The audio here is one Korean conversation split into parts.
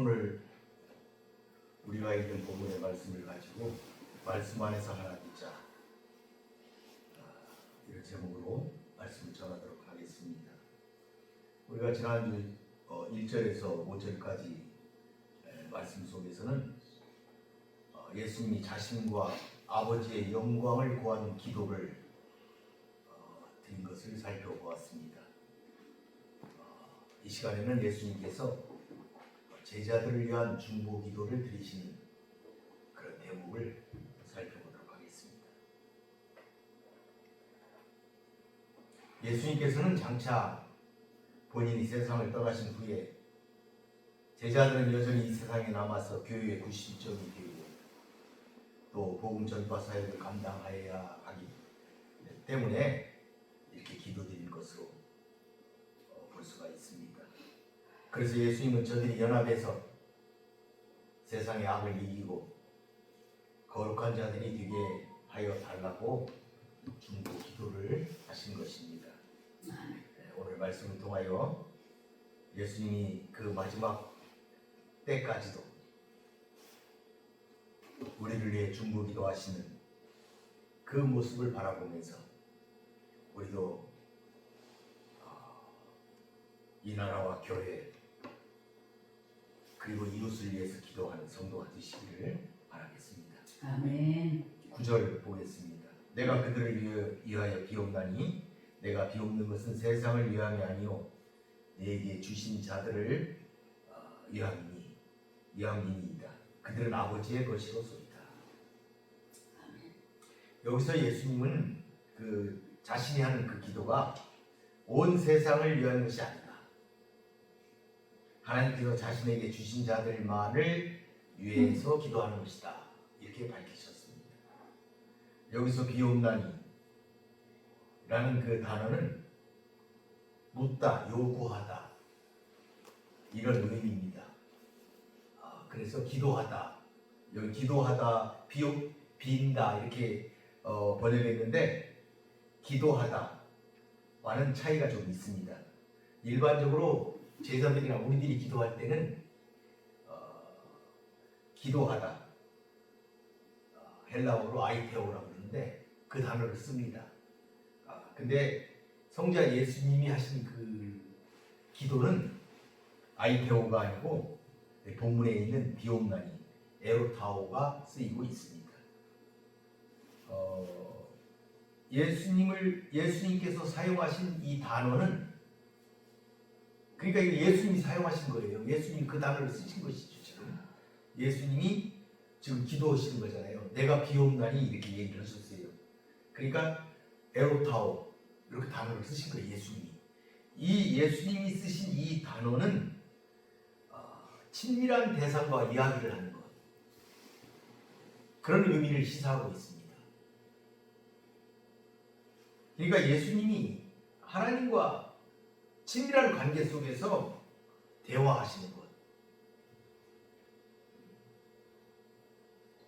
오늘 우리가 읽은 본문의 말씀을 가지고 말씀 안에서 하나 믿자, 이런 제목으로 말씀을 전하도록 하겠습니다. 우리가 지난주 1절에서 5절까지 말씀 속에서는 예수님이 자신과 아버지의 영광을 구하는 기도를 드린 것을 살펴보았습니다. 이 시간에는 예수님께서 제자들을 위한 중보 기도를 드리시는 그런 대목을 살펴보도록 하겠습니다. 예수님께서는 장차 본인이 세상을 떠나신 후에 제자들은 여전히 이 세상에 남아서 교회의 구심점이 되고 또 복음 전파 사역을 감당하여야 하기 때문에 이렇게 기도드릴 것으로 볼 수가 있습니다. 그래서 예수님은 저들이 연합해서 세상의 악을 이기고 거룩한 자들이 되게 하여 달라고 중보 기도를 하신 것입니다. 오늘 말씀을 통하여 예수님이 그 마지막 때까지도 우리를 위해 중보 기도하시는 그 모습을 바라보면서 우리도 이 나라와 교회 그리고 이웃을 위해서 기도하는 성도가 되시기를 바라겠습니다. 아멘. 9절 보겠습니다. 내가 그들을 위하여 비옵나니 내가 비옵는 것은 세상을 위함이 아니요 내게 주신 자들을 위함이니이다. 그들은 아버지의 것이로소이다. 여기서 예수님은 그 자신이 하는 그 기도가 온 세상을 위한 것이 아니다. 하나님께서 자신에게 주신 자들만을 위해서 기도하는 것이다. 이렇게 밝히셨습니다. 여기서 비옵나니 라는 그 단어는 묻다, 요구하다 이런 의미입니다. 그래서 기도하다, 여기 기도하다, 빈다 이렇게 번역했는데 기도하다와는 차이가 좀 있습니다. 일반적으로 제자들이나 우리들이 기도할 때는 기도하다, 헬라어로 아이테오라고 그러는데 그 단어를 씁니다. 근데 성자 예수님이 하신 그 기도는 아이테오가 아니고 본문에 있는 비옵나니, 에로타오가 쓰이고 있습니다. 예수님께서 사용하신 이 단어는 그러니까 예수님이 사용하신 거예요. 예수님이 그 단어를 쓰신 것이죠. 지금 예수님이 지금 기도하시는 거잖아요. 내가 비옵나니 이렇게 얘기를 하셨어요. 그러니까 에로타오 이렇게 단어를 쓰신 거예요. 예수님이. 이 예수님이 쓰신 이 단어는 친밀한 대상과 이야기를 하는 것, 그런 의미를 시사하고 있습니다. 그러니까 예수님이 하나님과 친밀한 관계 속에서 대화하시는 것,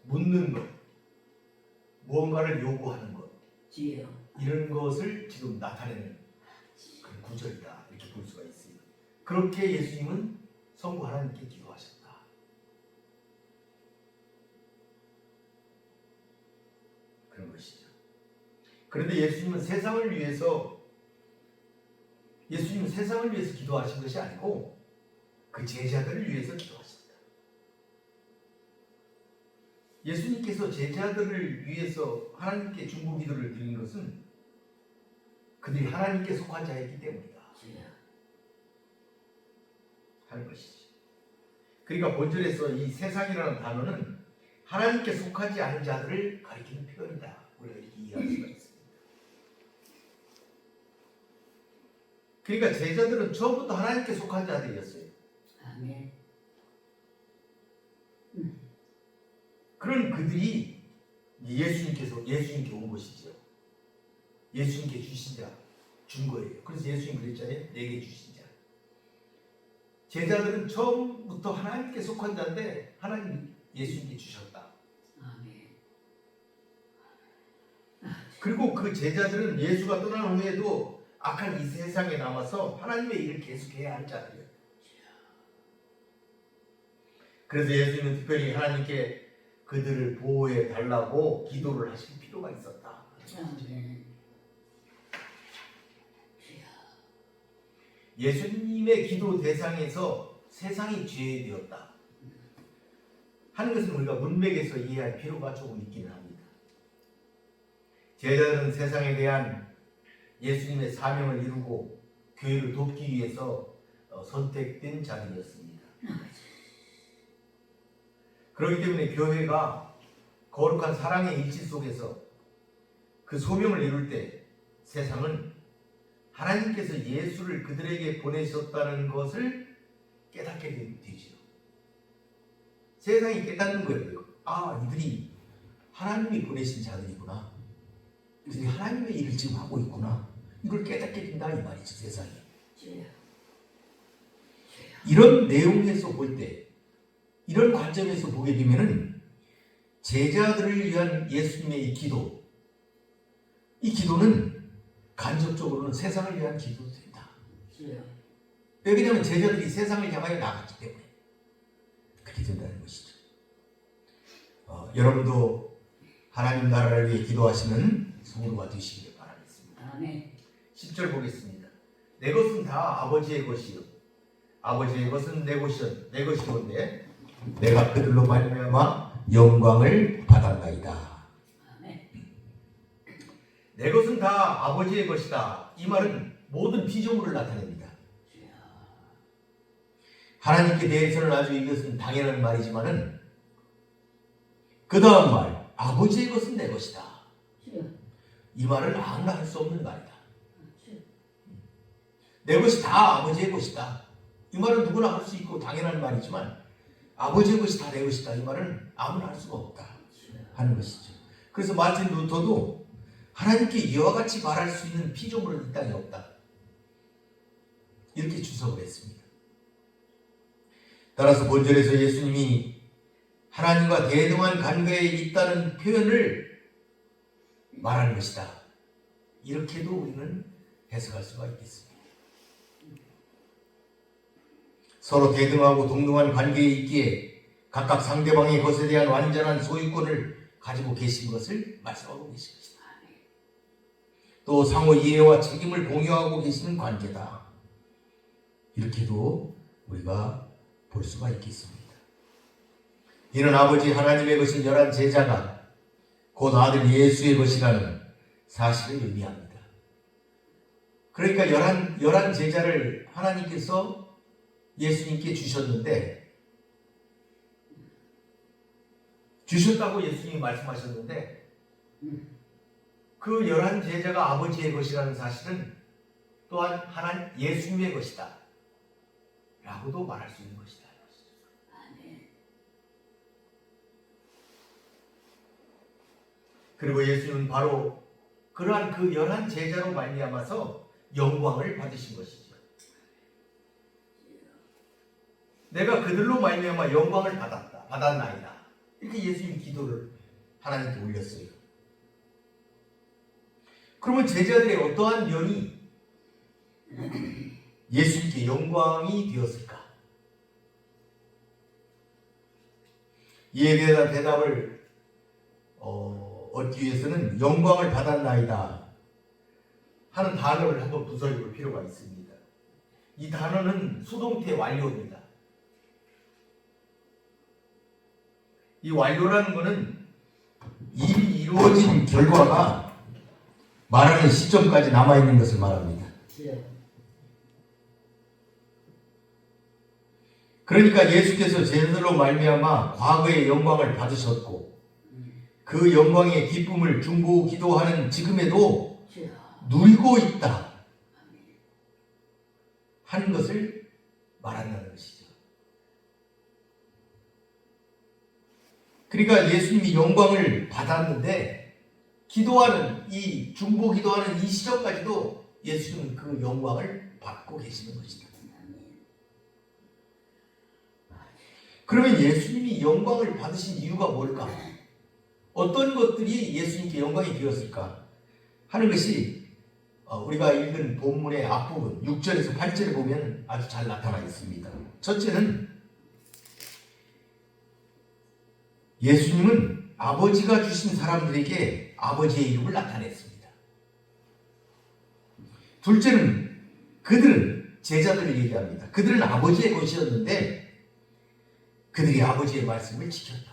묻는 것, 무언가를 요구하는 것, 이런 것을 지금 나타내는 그런 구절이다 이렇게 볼 수가 있어요. 그렇게 예수님은 성부 하나님께 기도하셨다. 그런 것이죠. 그런데 예수님은 세상을 위해서 기도하신 것이 아니고 그 제자들을 위해서 기도하셨다. 예수님께서 제자들을 위해서 하나님께 중보 기도를 드린 것은 그들이 하나님께 속한 자이기 때문이다 하는 것이지. 그러니까 본절에서 이 세상이라는 단어는 하나님께 속하지 않은 자들을 가리키는 표현이다. 우리가 이렇게 이해할 수가 있습니다. 그러니까 제자들은 처음부터 하나님께 속한 자들이었어요. 아멘. 그런 그들이 예수님께 온 것이죠. 예수님께 주신 자, 준 거예요. 그래서 예수님 그랬잖아요. 내게 주신 자. 제자들은 처음부터 하나님께 속한 자인데 하나님 예수님께 주셨다. 아멘. 그리고 그 제자들은 예수가 떠난 후에도 악한 이 세상에 남아서 하나님의 일을 계속해야 할 자들이에요. 그래서 예수님은 특별히 하나님께 그들을 보호해 달라고 기도를 하실 필요가 있었다. 아멘. 예수님의 기도 대상에서 세상이 죄되었다 하는 것은 우리가 문맥에서 이해할 필요가 조금 있기는 합니다. 제자들은 세상에 대한 예수님의 사명을 이루고 교회를 돕기 위해서 선택된 자들이었습니다. 그렇기 때문에 교회가 거룩한 사랑의 일치 속에서 그 소명을 이룰 때 세상은 하나님께서 예수를 그들에게 보내셨다는 것을 깨닫게 되죠. 세상이 깨닫는 거예요. 아, 이들이 하나님이 보내신 자들이구나. 이들이 하나님의 일을 지금 하고 있구나. 이걸 깨닫게 된다 이 말이죠, 세상이. 이런 내용에서 볼 때, 이런 관점에서 보게 되면은 제자들을 위한 예수님의 이 기도는 간접적으로는 세상을 위한 기도도 된다. 왜냐하면 제자들이 세상을 향하여 나갔기 때문에 그렇게 된다는 것이죠. 여러분도 하나님 나라를 위해 기도하시는 성도가 되시기를 바라겠습니다. 아멘. 10절 보겠습니다. 내 것은 다 아버지의 것이요 아버지의 것은 내 것이온데 내가 그들로 말미암아 영광을 받았나이다. 내 것은 다 아버지의 것이다. 이 말은 모든 피조물을 나타냅니다. 하나님께 대해서는 아주 이것은 당연한 말이지만은 그 다음 말 아버지의 것은 내 것이다. 이 말은 아무나 할 수 없는 말이다. 내 것이 다 아버지의 것이다. 이 말은 누구나 할 수 있고 당연한 말이지만 아버지의 것이 다 내 것이다. 이 말은 아무나 할 수가 없다 하는 것이죠. 그래서 마틴 루터도 하나님께 이와 같이 말할 수 있는 피조물은 이 땅에 없다. 이렇게 주석을 했습니다. 따라서 본절에서 예수님이 하나님과 대등한 관계에 있다는 표현을 말하는 것이다. 이렇게도 우리는 해석할 수가 있겠습니다. 서로 대등하고 동등한 관계에 있기에 각각 상대방의 것에 대한 완전한 소유권을 가지고 계신 것을 말씀하고 계신 것이다. 또 상호 이해와 책임을 공유하고 계시는 관계다. 이렇게도 우리가 볼 수가 있겠습니다. 이는 아버지 하나님의 것인 11 제자가 곧 아들 예수의 것이라는 사실을 의미합니다. 그러니까 11 제자를 하나님께서 예수님께 주셨다고 예수님이 말씀하셨는데 그 11 제자가 아버지의 것이라는 사실은 또한 하나님 예수님의 것이다 라고도 말할 수 있는 것이다. 그리고 예수님은 바로 그러한 그 11 제자로 말미암아서 영광을 받으신 것이죠. 내가 그들로 말미암아 영광을 받았나이다. 이렇게 예수님 기도를 하나님께 올렸어요. 그러면 제자들의 어떠한 면이 예수님께 영광이 되었을까? 이에 대한 대답을 얻기 위해서는 영광을 받았나이다 하는 단어를 한번 분석해 볼 필요가 있습니다. 이 단어는 수동태 완료입니다. 이 완료라는 것은 일이 이루어진 결과가 말하는 시점까지 남아있는 것을 말합니다. 그러니까 예수께서 제자들로 말미암아 과거의 영광을 받으셨고 그 영광의 기쁨을 중보 기도하는 지금에도 누리고 있다 하는 것을 말한다는 것이죠. 그러니까 예수님이 영광을 받았는데 기도하는 이 중보 기도하는 이 시점까지도 예수님은 그 영광을 받고 계시는 것이다. 그러면 예수님이 영광을 받으신 이유가 뭘까? 어떤 것들이 예수님께 영광이 되었을까? 하는 것이 우리가 읽은 본문의 앞부분 6절에서 8절에 보면 아주 잘 나타나 있습니다. 첫째는 예수님은 아버지가 주신 사람들에게 아버지의 이름을 나타냈습니다. 둘째는 그들은 제자들을 얘기합니다. 그들은 아버지의 것이었는데 그들이 아버지의 말씀을 지켰다.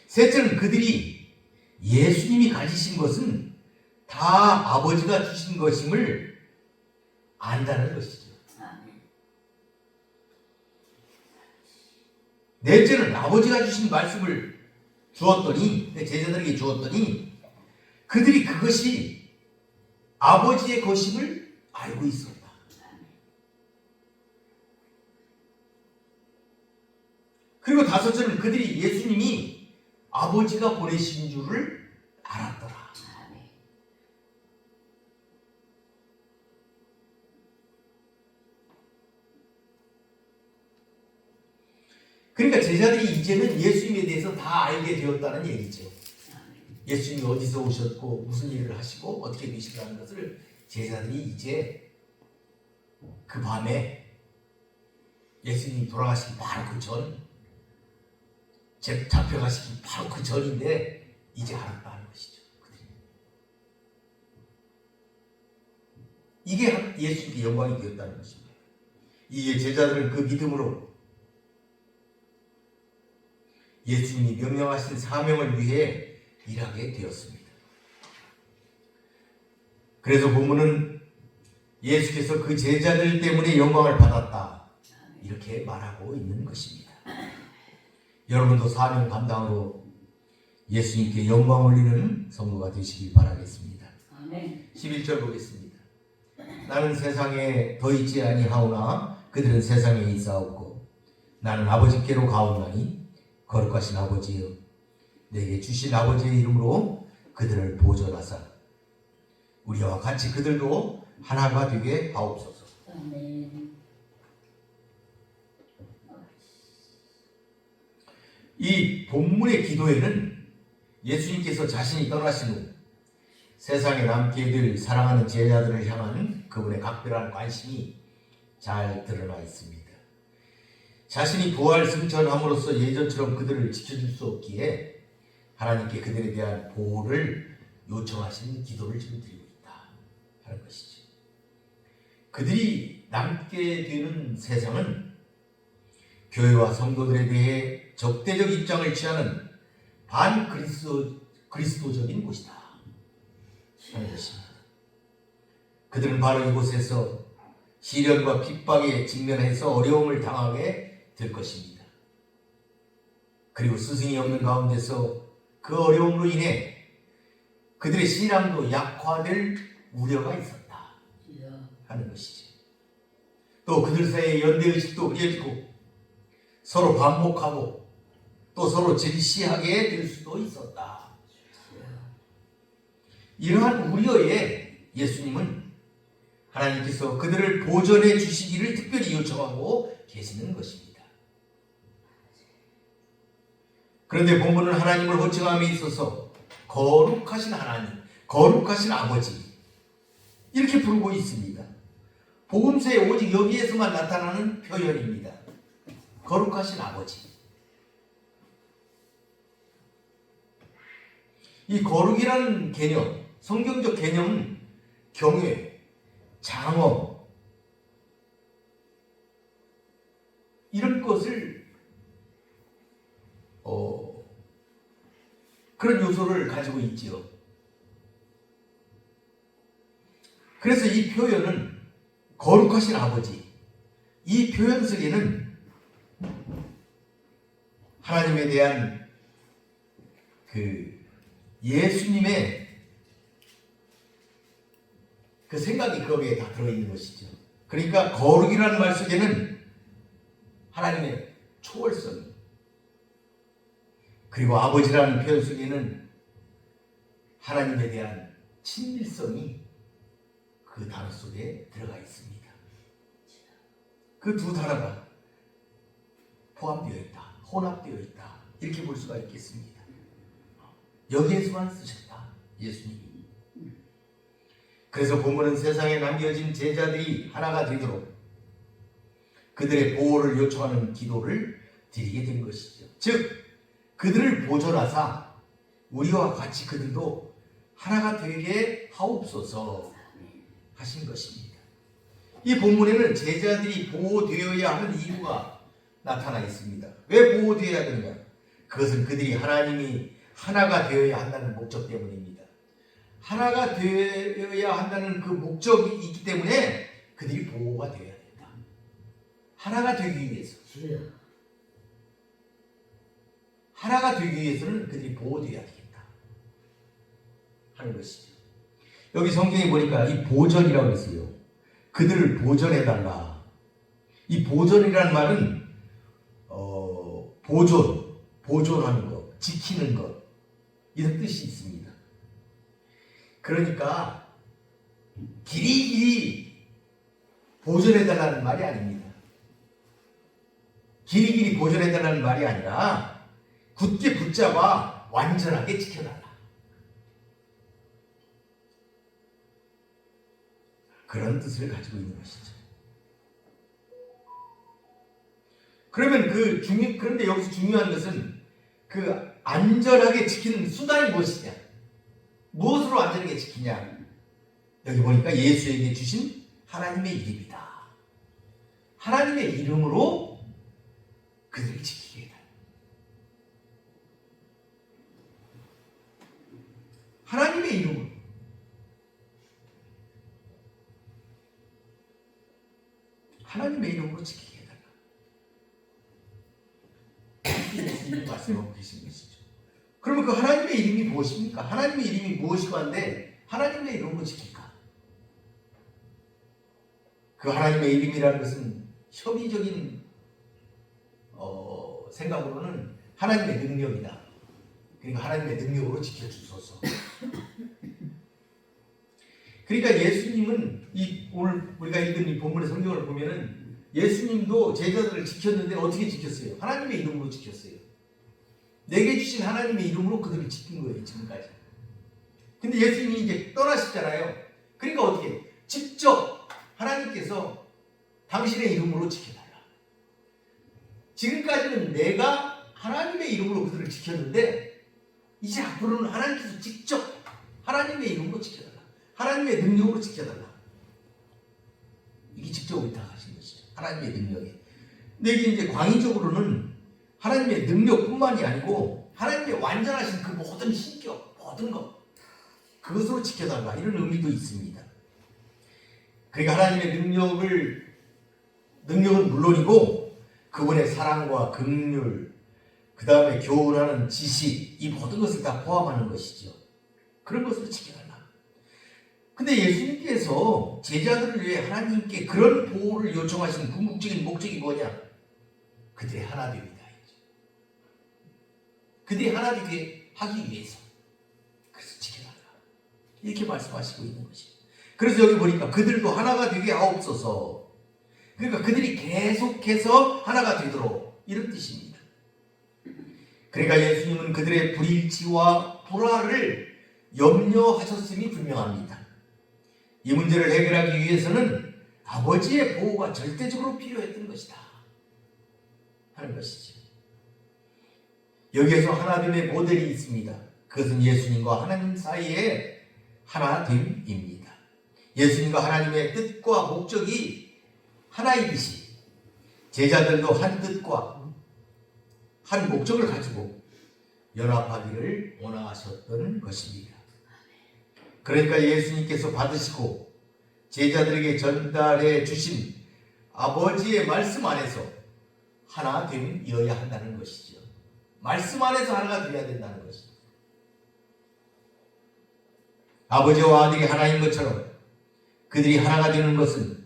셋째는 그들이 예수님이 가지신 것은 다 아버지가 주신 것임을 안다는 것이죠. 넷째는 아버지가 주신 말씀을 주었더니, 제자들에게 주었더니 그들이 그것이 아버지의 것임을 알고 있었다. 그리고 다섯째는 그들이 예수님이 아버지가 보내신 줄을 알았더라. 그러니까 제자들이 이제는 예수님에 대해서 다 알게 되었다는 얘기죠. 예수님이 어디서 오셨고 무슨 일을 하시고 어떻게 되시라는 것을 제자들이 이제 그 밤에 예수님이 돌아가시기 바로 그 전, 잡혀가시기 바로 그 전인데 이제 알았다는 것이죠. 이게 예수님께 영광이 되었다는 것입니다. 이에 제자들은 그 믿음으로 예수님이 명령하신 사명을 위해 일하게 되었습니다. 그래서 본문은 예수께서 그 제자들 때문에 영광을 받았다 이렇게 말하고 있는 것입니다. 여러분도 사명 감당으로 예수님께 영광 올리는 성도가 되시길 바라겠습니다. 11절 보겠습니다. 나는 세상에 더 있지 아니하오나 그들은 세상에 있사옵고 나는 아버지께로 가오나니 거룩하신 아버지여 내게 주신 아버지의 이름으로 그들을 보존하사 우리와 같이 그들도 하나가 되게 하옵소서. 이 본문의 기도에는 예수님께서 자신이 떠나신 후 세상에 남게 될 사랑하는 제자들을 향한 그분의 각별한 관심이 잘 드러나 있습니다. 자신이 부활 승천함으로써 예전처럼 그들을 지켜줄 수 없기에 하나님께 그들에 대한 보호를 요청하시는 기도를 지금 드리고 있다 하는 것이죠. 그들이 남게 되는 세상은 교회와 성도들에 대해 적대적 입장을 취하는 반그리스도적인 곳이다 하는 것입니다. 그들은 바로 이곳에서 시련과 핍박에 직면해서 어려움을 당하게 될 것입니다. 그리고 스승이 없는 가운데서 그 어려움으로 인해 그들의 신앙도 약화될 우려가 있었다 하는 것이죠. 또 그들 사이에 연대의식도 그려지고 서로 반목하고 또 서로 질시하게 될 수도 있었다. 이러한 우려에 예수님은 하나님께서 그들을 보존해 주시기를 특별히 요청하고 계시는 것입니다. 그런데 본문은 하나님을 호칭함에 있어서 거룩하신 하나님, 거룩하신 아버지 이렇게 부르고 있습니다. 복음서에 오직 여기에서만 나타나는 표현입니다. 거룩하신 아버지. 이 거룩이라는 개념, 성경적 개념은 경외, 장엄 이런 것을 그런 요소를 가지고 있지요. 그래서 이 표현은 거룩하신 아버지, 이 표현 속에는 하나님에 대한 그 예수님의 그 생각이 거기에 다 들어있는 것이죠. 그러니까 거룩이라는 말 속에는 하나님의 초월성, 그리고 아버지라는 표현 속에는 하나님에 대한 친밀성이 그 단어 속에 들어가 있습니다. 그 두 단어가 포함되어 있다, 혼합되어 있다 이렇게 볼 수가 있겠습니다. 여기에서만 쓰셨다 예수님이. 그래서 본문은 세상에 남겨진 제자들이 하나가 되도록 그들의 보호를 요청하는 기도를 드리게 된 것이죠. 즉 그들을 보존하사 우리와 같이 그들도 하나가 되게 하옵소서 하신 것입니다. 이 본문에는 제자들이 보호되어야 하는 이유가 나타나 있습니다. 왜 보호되어야 되느냐? 그것은 그들이 하나님이 하나가 되어야 한다는 목적 때문입니다. 하나가 되어야 한다는 그 목적이 있기 때문에 그들이 보호가 되어야 된다. 하나가 되기 위해서. 하나가 되기 위해서는 그들이 보호되어야 되겠다 하는 것이죠. 여기 성경에 보니까 이 보전이라고 했어요. 그들을 보전해달라. 이 보전이라는 말은 보존하는 것, 지키는 것 이런 뜻이 있습니다. 그러니까 길이길이 보존해달라는 말이 아닙니다. 길이길이 보존해달라는 말이 아니라 굳게 붙잡아 완전하게 지켜달라. 그런 뜻을 가지고 있는 것이죠. 그런데 여기서 중요한 것은 그 안전하게 지키는 수단이 무엇이냐? 무엇으로 안전하게 지키냐? 여기 보니까 예수에게 주신 하나님의 이름이다. 하나님의 이름으로 그들을 지키게 해달라. 하나님의 이름으로. 하나님의 이름으로 지키게 해달라. 예수님이 말씀하고 계신 것이죠. 그러면 그 하나님의 이름이 무엇입니까? 하나님의 이름이 무엇이고 한데 하나님의 이름으로 지킬까? 그 하나님의 이름이라는 것은 협의적인 생각으로는 하나님의 능력이다. 그러니까 하나님의 능력으로 지켜주소서. 그러니까 예수님은 오늘 우리가 읽은 이 본문의 성경을 보면은 예수님도 제자들을 지켰는데 어떻게 지켰어요? 하나님의 이름으로 지켰어요. 내게 주신 하나님의 이름으로 그들을 지킨 거예요, 지금까지. 근데 예수님이 이제 떠나시잖아요. 그러니까 어떻게? 직접 하나님께서 당신의 이름으로 지켜달라. 지금까지는 내가 하나님의 이름으로 그들을 지켰는데 이제 앞으로는 하나님께서 직접 하나님의 이름으로 지켜달라. 하나님의 능력으로 지켜달라. 이게 직접 의탁하신 것이죠. 하나님의 능력에. 근데 이게 이제 광의적으로는 하나님의 능력뿐만이 아니고 하나님의 완전하신 그 모든 신격, 모든 것 그것으로 지켜달라 이런 의미도 있습니다. 그러니까 하나님의 능력은 물론이고 그분의 사랑과 긍휼 그 다음에 교훈하는 지식 이 모든 것을 다 포함하는 것이죠. 그런 것으로 지켜달라. 근데 예수님께서 제자들을 위해 하나님께 그런 보호를 요청하신 궁극적인 목적이 뭐냐? 그들의 하나됨이다. 그들이 하나 되게 하기 위해서. 그래서 지켜달라. 이렇게 말씀하시고 있는 것이에요. 그래서 여기 보니까 그들도 하나가 되게 하옵소서. 그러니까 그들이 계속해서 하나가 되도록 이런 뜻입니다. 그러니까 예수님은 그들의 불일치와 불화를 염려하셨음이 분명합니다. 이 문제를 해결하기 위해서는 아버지의 보호가 절대적으로 필요했던 것이다 하는 것이죠. 여기에서 하나됨의 모델이 있습니다. 그것은 예수님과 하나님 사이의 하나됨입니다. 예수님과 하나님의 뜻과 목적이 하나이듯이 제자들도 한 뜻과 한 목적을 가지고 연합하기를 원하셨던 것입니다. 그러니까 예수님께서 받으시고 제자들에게 전달해 주신 아버지의 말씀 안에서 하나 되어야 한다는 것이죠. 말씀 안에서 하나가 되어야 된다는 것이죠. 아버지와 아들이 하나인 것처럼 그들이 하나가 되는 것은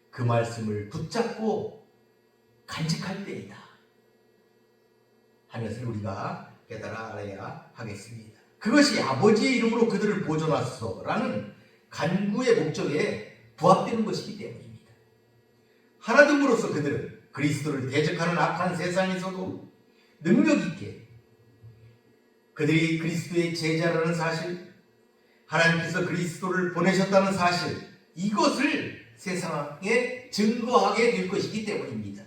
그 말씀을 붙잡고 간직할 때이다 하면서 우리가 깨달아 알아야 하겠습니다. 그것이 아버지의 이름으로 그들을 보존하소서라는 간구의 목적에 부합되는 것이기 때문입니다. 하나됨으로써 그들은 그리스도를 대적하는 악한 세상에서도 능력 있게 그들이 그리스도의 제자라는 사실, 하나님께서 그리스도를 보내셨다는 사실, 이것을 세상에 증거하게 될 것이기 때문입니다.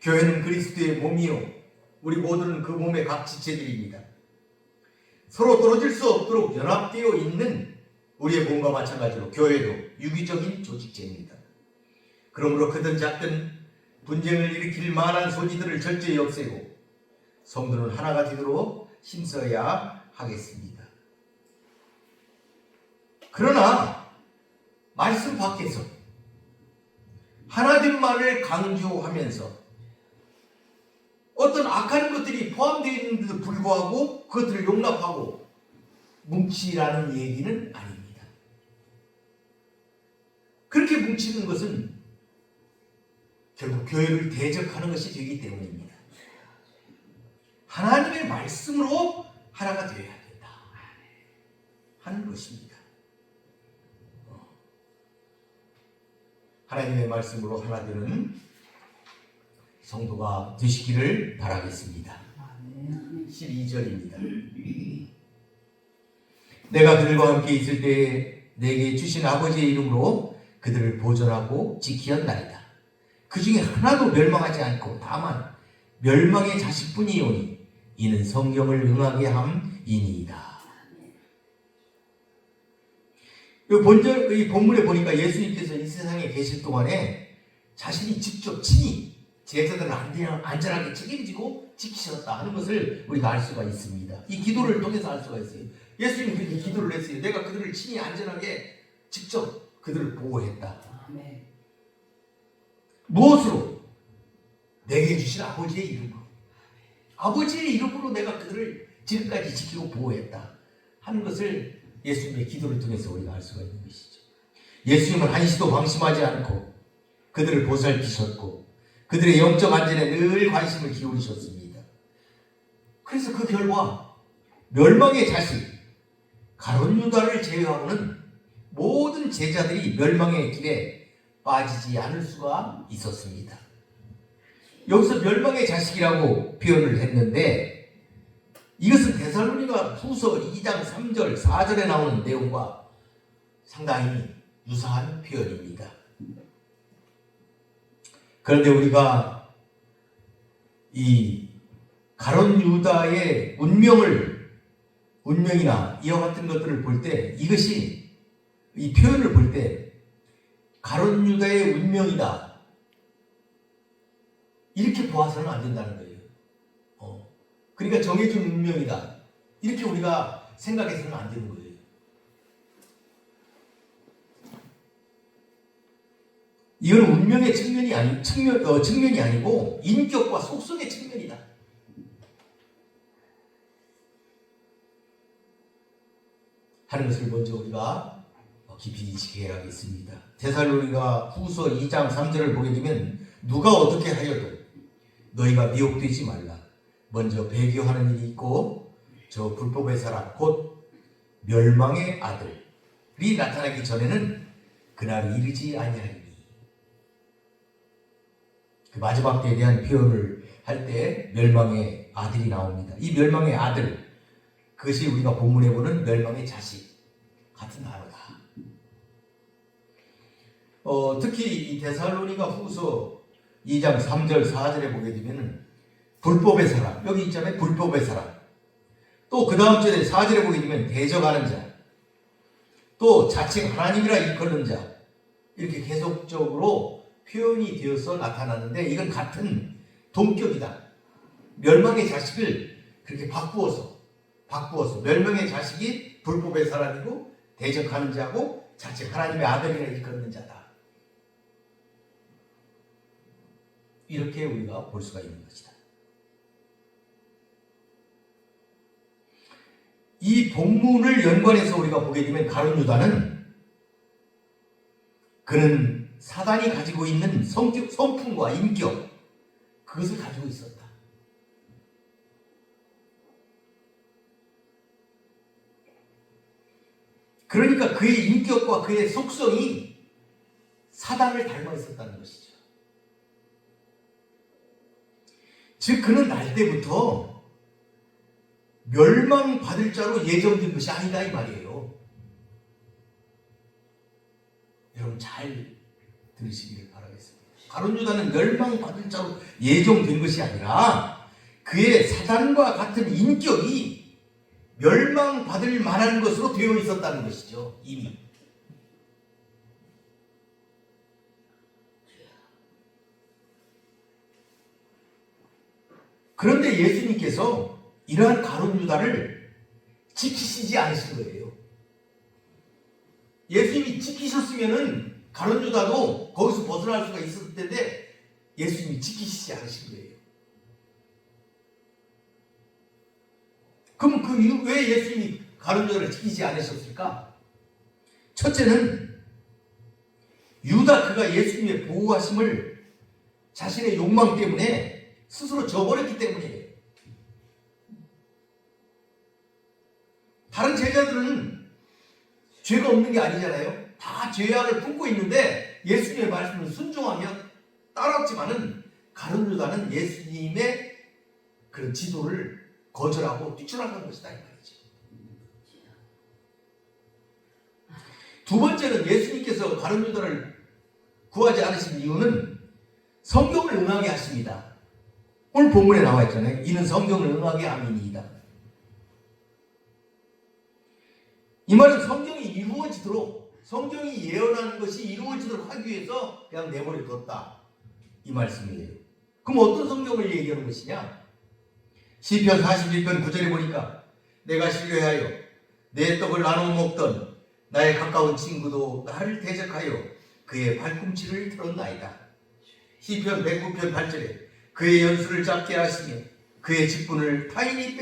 교회는 그리스도의 몸이요 우리 모두는 그 몸의 각 지체들입니다. 서로 떨어질 수 없도록 연합되어 있는 우리의 몸과 마찬가지로 교회도 유기적인 조직체입니다. 그러므로 크든 작든 분쟁을 일으킬 만한 소지들을 절제히 없애고 성도는 하나가 되도록 힘써야 하겠습니다. 그러나 말씀 밖에서 하나된 말을 강조하면서 어떤 악한 것들이 포함되어 있는데도 불구하고 그것들을 용납하고 뭉치라는 얘기는 아닙니다. 그렇게 뭉치는 것은 결국 교회를 대적하는 것이 되기 때문입니다. 하나님의 말씀으로 하나가 되어야 된다 하는 것입니다. 하나님의 말씀으로 하나 되는 성도가 되시기를 바라겠습니다. 12절입니다. 내가 그들과 함께 있을 때 내게 주신 아버지의 이름으로 그들을 보존하고 지키었나이다. 그 중에 하나도 멸망하지 않고 다만 멸망의 자식뿐이오니 이는 성경을 응하게 함이니이다. 이 본문에 보니까 예수님께서 이 세상에 계실 동안에 자신이 직접 친히 제자들을 안전하게 책임지고 지키셨다 하는 것을 우리가 알 수가 있습니다. 이 기도를 통해서 알 수가 있어요. 예수님이 그렇게 기도를 했어요. 내가 그들을 친히 안전하게 직접 그들을 보호했다. 무엇으로? 내게 주신 아버지의 이름으로. 아버지의 이름으로 내가 그들을 지금까지 지키고 보호했다 하는 것을 예수님의 기도를 통해서 우리가 알 수가 있는 것이죠. 예수님은 한시도 방심하지 않고 그들을 보살피셨고 그들의 영적 안전에 늘 관심을 기울이셨습니다. 그래서 그 결과 멸망의 자식 가룟 유다를 제외하고는 모든 제자들이 멸망의 길에 빠지지 않을 수가 있었습니다. 여기서 멸망의 자식이라고 표현을 했는데 이것은 데살로니가 후서 2장 3절 4절에 나오는 내용과 상당히 유사한 표현입니다. 그런데 우리가 이 가룟 유다의 운명이나 이와 같은 것들을 볼 때 이것이 이 표현을 볼 때 가룟 유다의 운명이다 이렇게 보아서는 안 된다는 거예요. 그러니까 정해진 운명이다 이렇게 우리가 생각해서는 안 되는 거예요. 이건 운명의 측면이 아니고 인격과 속성의 측면이다. 하는 것을 먼저 우리가 깊이 인식해야겠습니다. 데살로니가 후서 2장 3절을 보게 되면 누가 어떻게 하여도 너희가 미혹되지 말라. 먼저 배교하는 일이 있고 저 불법의 사람 곧 멸망의 아들이 나타나기 전에는 그날이 이르지 아니하리니. 그 마지막 때에 대한 표현을 할 때 멸망의 아들이 나옵니다. 이 멸망의 아들 그것이 우리가 본문에 보는 멸망의 자식 같은 단어다. 특히 이 데살로니가 후서 2장 3절 4절에 보게 되면 불법의 사람 여기 있잖아요. 불법의 사람 또 그 다음 절에 4절에 보게 되면 대적하는 자 또 자칭 하나님이라 일컫는 자 이렇게 계속적으로 표현이 되어서 나타나는데 이건 같은 동격이다. 멸망의 자식을 그렇게 바꾸어서 멸망의 자식이 불법의 사람이고 대적하는 자고 자칭 하나님의 아들이라 일컫는 자다. 이렇게 우리가 볼 수가 있는 것이다. 이 본문을 연관해서 우리가 보게 되면 가룟 유다는 그는 사단이 가지고 있는 성품과 인격 그것을 가지고 있었다. 그러니까 그의 인격과 그의 속성이 사단을 닮아 있었다는 것이죠. 즉 그는 날 때부터 멸망받을 자로 예정된 것이 아니다 이 말이에요. 여러분 잘 들으시기를 바라겠습니다. 가룟 유다는 멸망받을 자로 예정된 것이 아니라 그의 사단과 같은 인격이 멸망받을 만한 것으로 되어 있었다는 것이죠. 이미. 그런데 예수님께서 이러한 가룟 유다를 지키시지 않으신 거예요. 예수님이 지키셨으면은 가룟 유다도 거기서 벗어날 수가 있었을 텐데 예수님이 지키시지 않으신 거예요. 그럼 왜 예수님이 가룟 유다를 지키지 않으셨을까? 첫째는 유다 그가 예수님의 보호하심을 자신의 욕망 때문에 스스로 저버렸기 때문이에요. 다른 제자들은 죄가 없는 게 아니잖아요. 다 죄악을 품고 있는데 예수님의 말씀을 순종하며 따랐지만은 가룟 유다는 예수님의 그런 지도를 거절하고 뛰쳐나간 것이다 이 말이죠. 두 번째는 예수님께서 가룟 유다를 구하지 않으신 이유는 성경을 응하게 하십니다. 오늘 본문에 나와 있잖아요. 이는 성경을 응하게 함이니이다. 이 말은 성경이 이루어지도록, 성경이 예언하는 것이 이루어지도록 하기 위해서 그냥 내버려 뒀다 이 말씀이에요. 그럼 어떤 성경을 얘기하는 것이냐? 시편 41편 9절에 보니까 내가 신뢰하여 내 떡을 나눠 먹던 나의 가까운 친구도 나를 대적하여 그의 발꿈치를 들었나이다. 시편 109편 8절에 그의 연수를 잡게 하시며 그의 직분을 타인이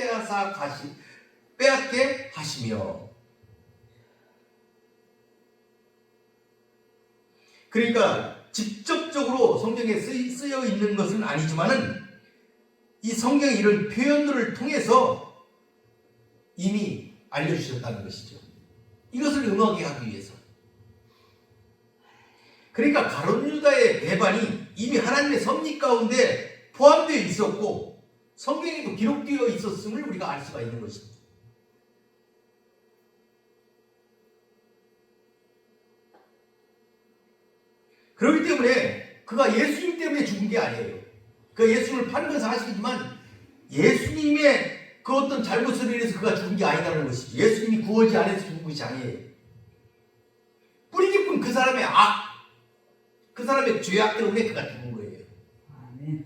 빼앗게 하시며. 그러니까 직접적으로 성경에 쓰여 있는 것은 아니지만은 이 성경의 이런 표현들을 통해서 이미 알려주셨다는 것이죠. 이것을 응하게 하기 위해서. 그러니까 가룟 유다의 배반이 이미 하나님의 섭리 가운데 포함되어 있었고 성경에도 기록되어 있었음을 우리가 알 수가 있는 것입니다. 그렇기 때문에 그가 예수님 때문에 죽은 게 아니에요. 그 예수님을 파는 건 사실이지만 예수님의 그 어떤 잘못을 인해서 그가 죽은 게 아니라는 것이죠. 예수님이 구하지 않아서 죽은 것이 아니에요. 뿌리 깊은 그 사람의 그 사람의 죄악 때문에 그가 죽은 거예요. 아멘.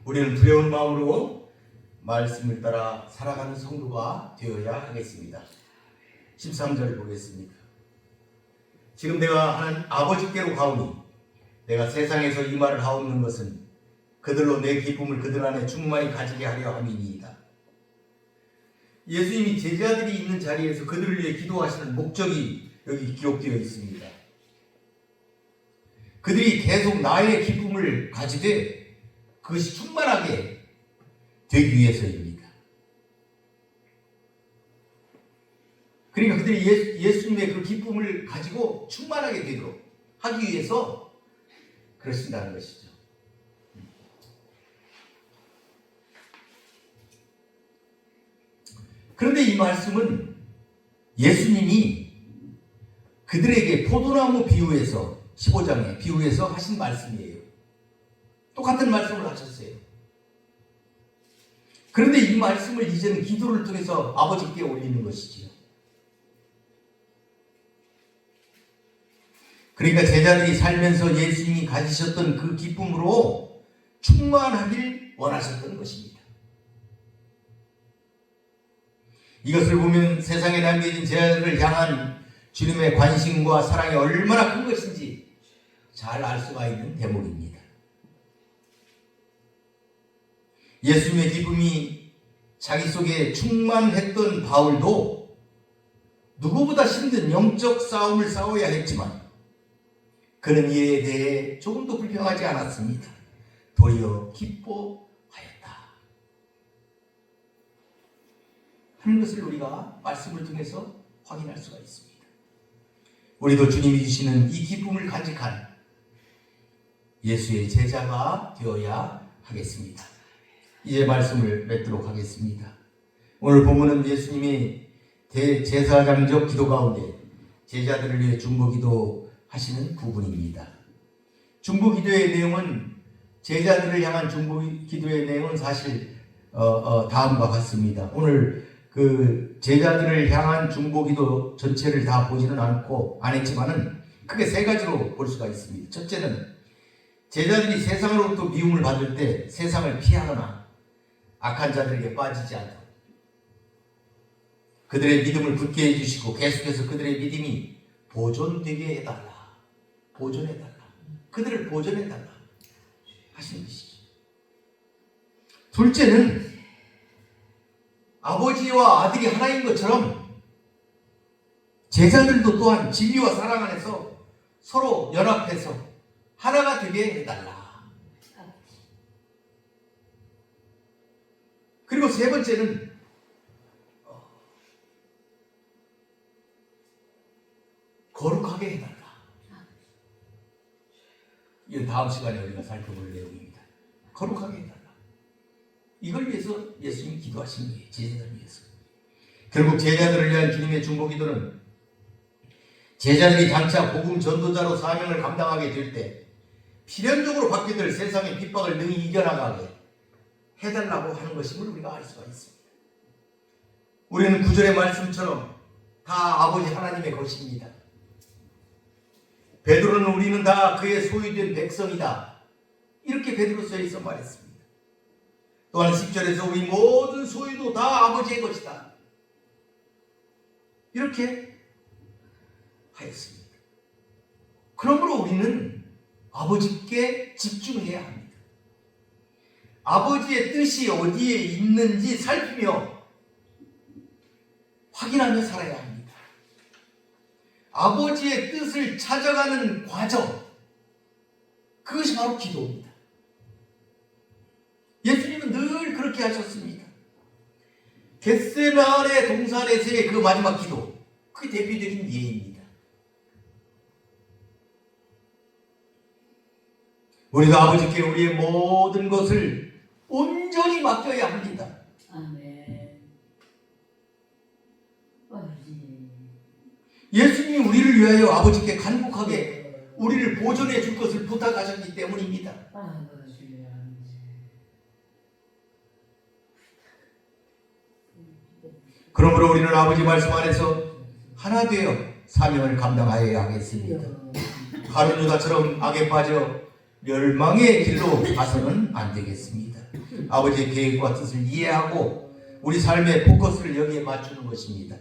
우리는 두려운 마음으로 말씀을 따라 살아가는 성도가 되어야 하겠습니다. 13절을 보겠습니다. 지금 내가 하나님 아버지께로 가오니 내가 세상에서 이 말을 하옵는 것은 그들로 내 기쁨을 그들 안에 충만히 가지게 하려 함이니이다. 예수님이 제자들이 있는 자리에서 그들을 위해 기도하시는 목적이 여기 기록되어 있습니다. 그들이 계속 나의 기쁨을 가지되 그것이 충만하게 되기 위해서입니다. 그러니까 그들이 예수님의 그 기쁨을 가지고 충만하게 되도록 하기 위해서 그러신다는 것이죠. 그런데 이 말씀은 예수님이 그들에게 포도나무 비유에서 15장에 비유에서 하신 말씀이에요. 똑같은 말씀을 하셨어요. 그런데 이 말씀을 이제는 기도를 통해서 아버지께 올리는 것이지요. 그러니까 제자들이 살면서 예수님이 가지셨던 그 기쁨으로 충만하길 원하셨던 것입니다. 이것을 보면 세상에 남겨진 제자들을 향한 주님의 관심과 사랑이 얼마나 큰 것인지 잘 알 수가 있는 대목입니다. 예수님의 기쁨이 자기 속에 충만했던 바울도 누구보다 힘든 영적 싸움을 싸워야 했지만 그는 이에 대해 조금도 불평하지 않았습니다. 도리어 기뻐하였다 하는 것을 우리가 말씀을 통해서 확인할 수가 있습니다. 우리도 주님이 주시는 이 기쁨을 간직한 예수의 제자가 되어야 하겠습니다. 이제 말씀을 맺도록 하겠습니다. 오늘 본문은 예수님이 대제사장적 기도 가운데 제자들을 위해 중보기도 하시는 부분입니다. 중보기도의 내용은 제자들을 향한 중보기도의 내용은 사실 다음과 같습니다. 오늘 그 제자들을 향한 중보기도 전체를 다 보지는 안 했지만은 크게 세 가지로 볼 수가 있습니다. 첫째는 제자들이 세상으로부터 미움을 받을 때 세상을 피하거나 악한 자들에게 빠지지 않도록 그들의 믿음을 굳게 해주시고 계속해서 그들의 믿음이 보존되게 해달라. 보존해달라. 그들을 보존해달라 하시는 것이죠. 둘째는 아버지와 아들이 하나인 것처럼 제자들도 또한 진리와 사랑 안에서 서로 연합해서 하나가 되게 해달라. 그리고 세 번째는 거룩하게 해달라. 이건 다음 시간에 우리가 살펴볼 내용입니다. 거룩하게 해달라. 이걸 위해서 예수님이 기도하신 거예요. 제자들을 위해서. 결국 제자들을 위한 주님의 중보기도는 제자들이 장차 복음 전도자로 사명을 감당하게 될 때 필연적으로 받게 될 세상의 핍박을 능히 이겨나가게 해달라고 하는 것임을 우리가 알 수가 있습니다. 우리는 구절의 말씀처럼 다 아버지 하나님의 것입니다. 베드로는 우리는 다 그의 소유된 백성이다. 이렇게 베드로서에서 말했습니다. 또한 10절에서 우리 모든 소유도 다 아버지의 것이다. 이렇게 하였습니다. 그러므로 우리는 아버지께 집중해야 합니다. 아버지의 뜻이 어디에 있는지 살피며 확인하며 살아야 합니다. 아버지의 뜻을 찾아가는 과정, 그것이 바로 기도입니다. 예수님은 늘 그렇게 하셨습니다. 겟세마네 동산에서의 그 마지막 기도, 그게 대표적인 예입니다. 우리도 아버지께 우리의 모든 것을 온전히 맡겨야 합니다. 아멘. 예수님이 우리를 위하여 아버지께 간곡하게 우리를 보존해 줄 것을 부탁하셨기 때문입니다. 그러므로 우리는 아버지 말씀 안에서 하나 되어 사명을 감당하여야 하겠습니다. 가룟 유다처럼 악에 빠져 멸망의 길로 가서는 안 되겠습니다. 아버지의 계획과 뜻을 이해하고 우리 삶의 포커스를 여기에 맞추는 것입니다.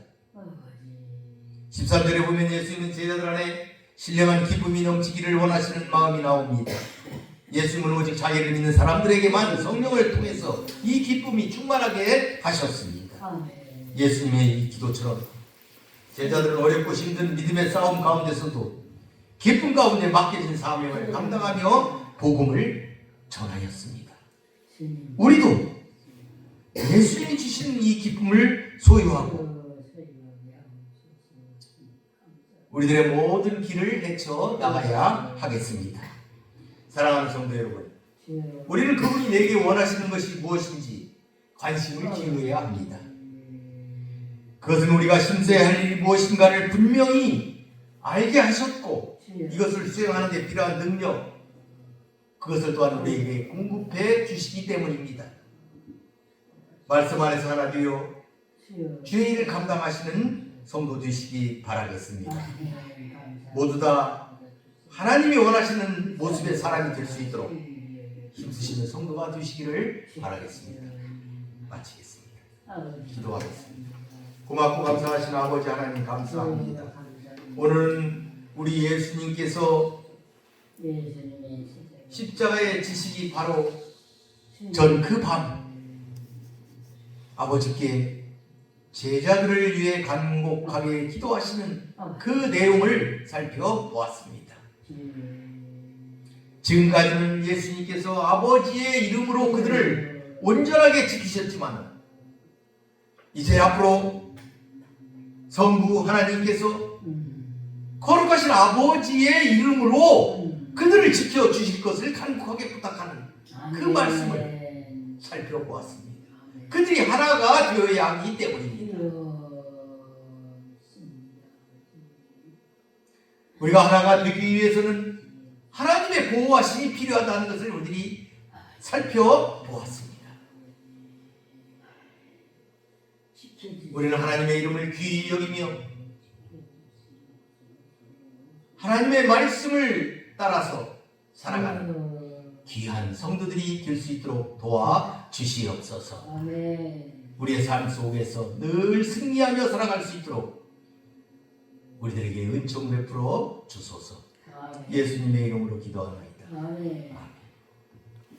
13절에 보면 예수님은 제자들 안에 신령한 기쁨이 넘치기를 원하시는 마음이 나옵니다. 예수님은 오직 자기를 믿는 사람들에게만 성령을 통해서 이 기쁨이 충만하게 하셨습니다. 예수님의 이 기도처럼 제자들은 어렵고 힘든 믿음의 싸움 가운데서도 기쁨 가운데 맡겨진 사명을 감당하며 복음을 전하였습니다. 우리도 예수님이 주신 이 기쁨을 소유하고 우리들의 모든 길을 헤쳐 나가야 하겠습니다. 사랑하는 성도 여러분, 우리는 그분이 내게 원하시는 것이 무엇인지 관심을 기울여야 합니다. 그것은 우리가 힘써야 할 일이 무엇인가를 분명히 알게 하셨고 이것을 수행하는 데 필요한 능력, 그것을 또한 우리에게 공급해 주시기 때문입니다. 말씀 안에서 하나 되어 주의 일을 감당하시는 성도 되시기 바라겠습니다. 모두 다 하나님이 원하시는 모습의 사람이 될 수 있도록 힘쓰시는 성도가 되시기를 바라겠습니다. 마치겠습니다. 기도하겠습니다. 고맙고 감사하신 아버지 하나님 감사합니다. 오늘은 우리 예수님께서 십자가의 지식이 바로 전 그 밤 아버지께 제자들을 위해 간곡하게 기도하시는 그 내용을 살펴보았습니다. 지금까지는 예수님께서 아버지의 이름으로 그들을 온전하게 지키셨지만 이제 앞으로 성부 하나님께서 거룩하신 아버지의 이름으로 그들을 지켜주실 것을 간곡하게 부탁하는 그 말씀을 살펴보았습니다. 그들이 하나가 되어야 하기 때문입니다. 우리가 하나가 되기 위해서는 하나님의 보호하심이 필요하다는 것을 우리들이 살펴보았습니다. 우리는 하나님의 이름을 귀히 여기며 하나님의 말씀을 따라서 살아가는 귀한 성도들이 될 수 있도록 도와주시옵소서. 우리의 삶 속에서 늘 승리하며 살아갈 수 있도록 우리들에게 은총 베풀어 주소서. 예수님의 이름으로 기도하나이다. 아멘.